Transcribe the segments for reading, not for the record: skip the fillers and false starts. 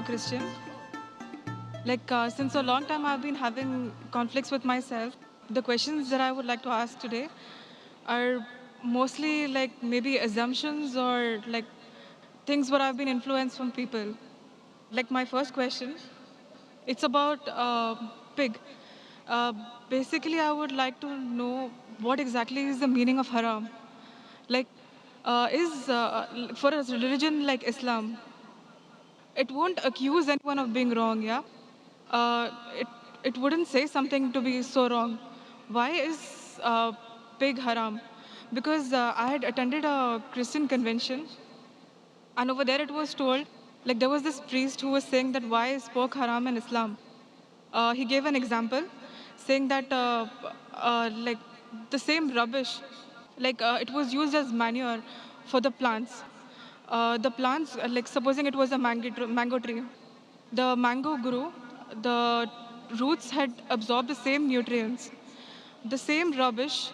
Christian. Since a long time, I've been having conflicts with myself. The questions that I would like to ask today are mostly like maybe assumptions or like things what I've been influenced from people. Like my first question, it's about pig. Uh, Basically, I would like to know what exactly is the meaning of haram. Like, is for a religion like Islam, it won't accuse anyone of being wrong, yeah? Uh, it, it wouldn't say something to be so wrong. Why is pig haram? Because I had attended a Christian convention, and over there it was told, like there was this priest who was saying that why is pork haram in Islam? He gave an example saying that like the same rubbish, it was used as manure for the plants. The plants, like supposing it was a mango tree, the mango grew, the roots had absorbed the same nutrients, the same rubbish,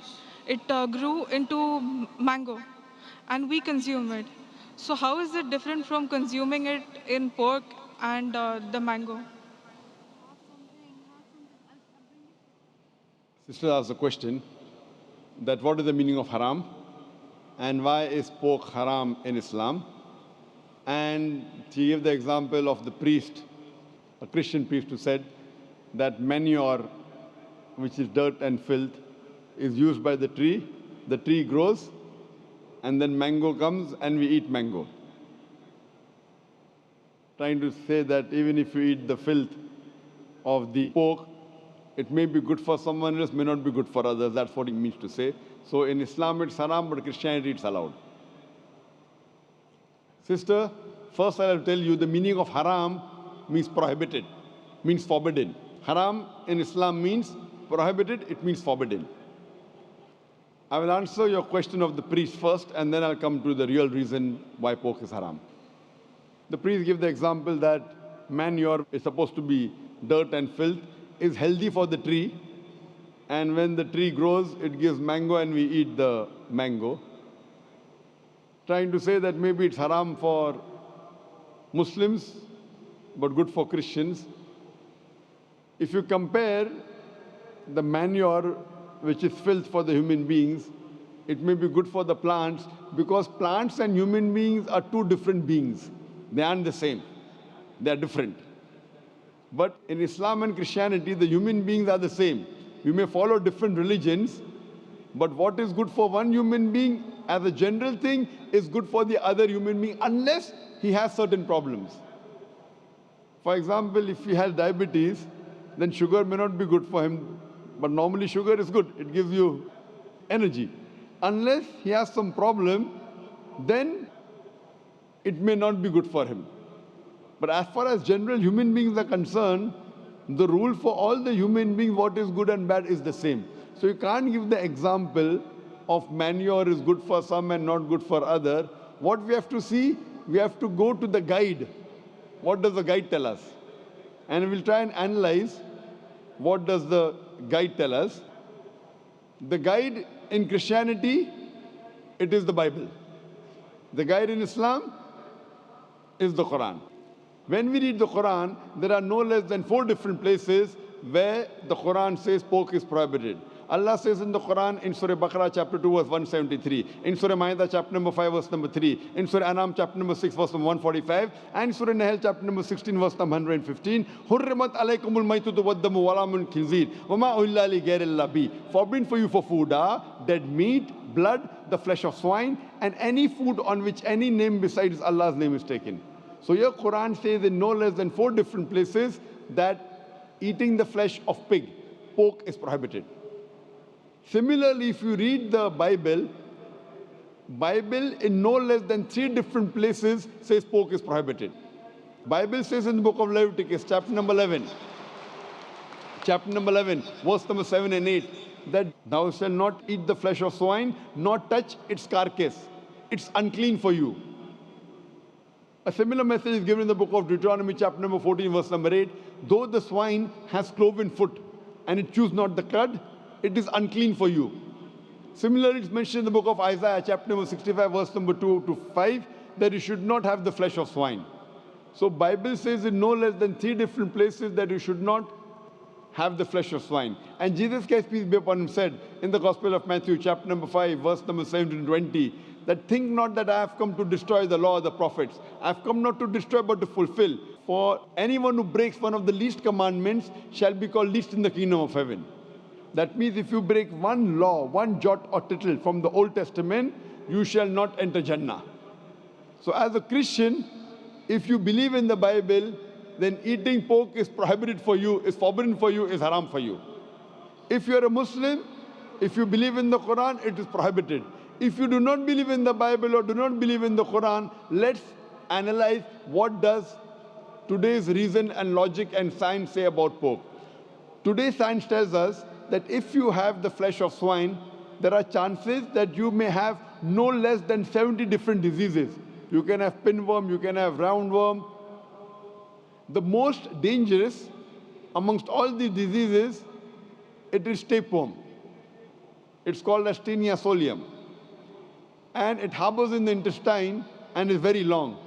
it grew into mango, and we consume it. So how is it different from consuming it in pork and the mango? Sister asked a question that what is the meaning of haram and why is pork haram in Islam? And she gave the example of the priest, a Christian priest who said that manure, which is dirt and filth, is used by the tree grows, and then mango comes and we eat mango. Trying to say that even if you eat the filth of the pork, it may be good for someone else, may not be good for others. That's what it means to say. So in Islam it's haram, but Christianity it's allowed. Sister, first I'll tell you the meaning of haram means prohibited, means forbidden. Haram in Islam means prohibited, it means forbidden. I will answer your question of the priest first, and then I'll come to the real reason why pork is haram. The priest gave the example that manure is supposed to be dirt and filth, is healthy for the tree, and when the tree grows, it gives mango and we eat the mango. Trying to say that maybe it's haram for Muslims, but good for Christians. If you compare the manure, which is filth for the human beings, it may be good for the plants, because plants and human beings are two different beings. They aren't the same. They are different. But in Islam and Christianity, the human beings are the same. We may follow different religions, but what is good for one human being as a general thing is good for the other human being, unless he has certain problems. For example, if he has diabetes, then sugar may not be good for him, but normally sugar is good. It gives you energy. Unless he has some problem, then it may not be good for him. But as far as general human beings are concerned, the rule for all the human beings, what is good and bad, is the same. So you can't give the example of manure is good for some and not good for other. What we have to see, we have to go to the guide. What does the guide tell us? And we'll try and analyze what does the guide tell us. The guide in Christianity, it is the Bible. The guide in Islam is the Quran. When we read the Quran, there are no less than 4 different places where the Quran says pork is prohibited. Allah says in the Quran in Surah Baqarah chapter 2 verse 173, in Surah Ma'idah chapter number 5 verse number 3, in Surah Anam chapter number 6 verse number 145, and Surah Nahl chapter number 16 verse number 115, Hurrimat alaykumul maytutu waddamu walamun khinzir, wama uhilla li ghayril bi. Forbidden for you for food are dead meat, blood, the flesh of swine, and any food on which any name besides Allah's name is taken. So your Quran says in no less than 4 different places that eating the flesh of pig, pork, is prohibited. Similarly, if you read the Bible in no less than 3 different places says pork is prohibited. Bible says in the book of Leviticus, chapter number 11, verse number 7 and 8, that thou shalt not eat the flesh of swine, nor touch its carcass. It's unclean for you. A similar message is given in the book of Deuteronomy, chapter number 14, verse number 8. Though the swine has cloven foot and it chews not the cud, it is unclean for you. Similarly, it's mentioned in the book of Isaiah, chapter number 65, verse number 2 to 5, that you should not have the flesh of swine. So Bible says in no less than 3 different places that you should not have the flesh of swine. And Jesus Christ, peace be upon him, said in the Gospel of Matthew, chapter number 5, verse number 17 to 20, that think not that I have come to destroy the law of the prophets. I have come not to destroy but to fulfill. For anyone who breaks one of the least commandments shall be called least in the kingdom of heaven. That means if you break one law, one jot or tittle from the Old Testament, you shall not enter Jannah. So as a Christian, if you believe in the Bible, then eating pork is prohibited for you, is forbidden for you, is haram for you. If you are a Muslim, if you believe in the Quran, it is prohibited. If you do not believe in the Bible or do not believe in the Quran, let's analyze what does today's reason and logic and science say about pork. Today's science tells us that if you have the flesh of swine, there are chances that you may have no less than 70 different diseases. You can have pinworm, you can have roundworm. The most dangerous amongst all these diseases, it is tapeworm. It's called as Taenia solium. And it harbors in the intestine and is very long.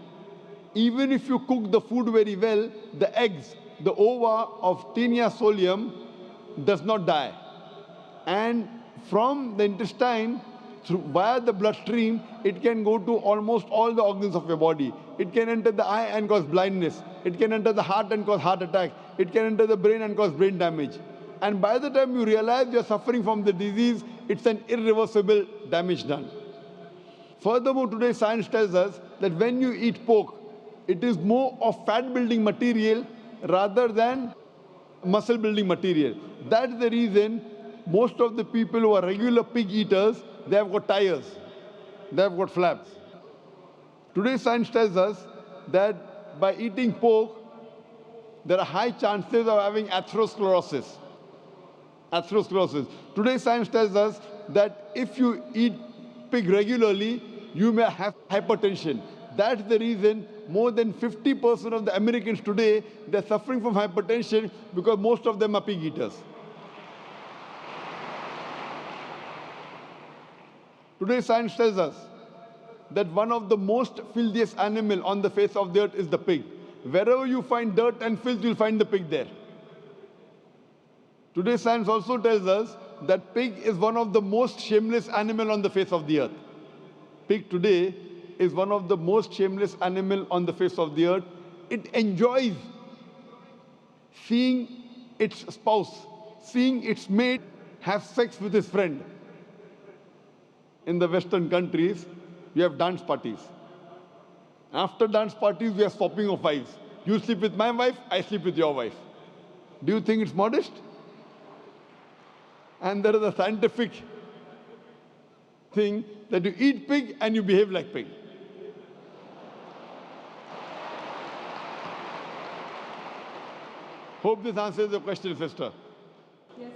Even if you cook the food very well, the eggs, the ova of Taenia solium does not die. And from the intestine, via the bloodstream, it can go to almost all the organs of your body. It can enter the eye and cause blindness. It can enter the heart and cause heart attack. It can enter the brain and cause brain damage. And by the time you realize you're suffering from the disease, it's an irreversible damage done. Furthermore, today science tells us that when you eat pork, it is more of fat-building material rather than muscle-building material. That's the reason most of the people who are regular pig eaters, they have got tires, they have got flaps. Today science tells us that by eating pork, there are high chances of having atherosclerosis. Atherosclerosis. Today science tells us that if you eat pig regularly, you may have hypertension. That's the reason more than 50% of the Americans today, they're suffering from hypertension because most of them are pig eaters. Today science tells us that one of the most filthiest animal on the face of the earth is the pig. Wherever you find dirt and filth, you'll find the pig there. Today science also tells us that pig is one of the most shameless animal on the face of the earth. Pig today is one of the most shameless animal on the face of the earth. It enjoys seeing its spouse, seeing its mate have sex with his friend. In the Western countries, we have dance parties. After dance parties, we are swapping of wives. You sleep with my wife, I sleep with your wife. Do you think it's modest? And there is a scientific thing that you eat pig and you behave like pig. Hope this answers your question, sister. Yes,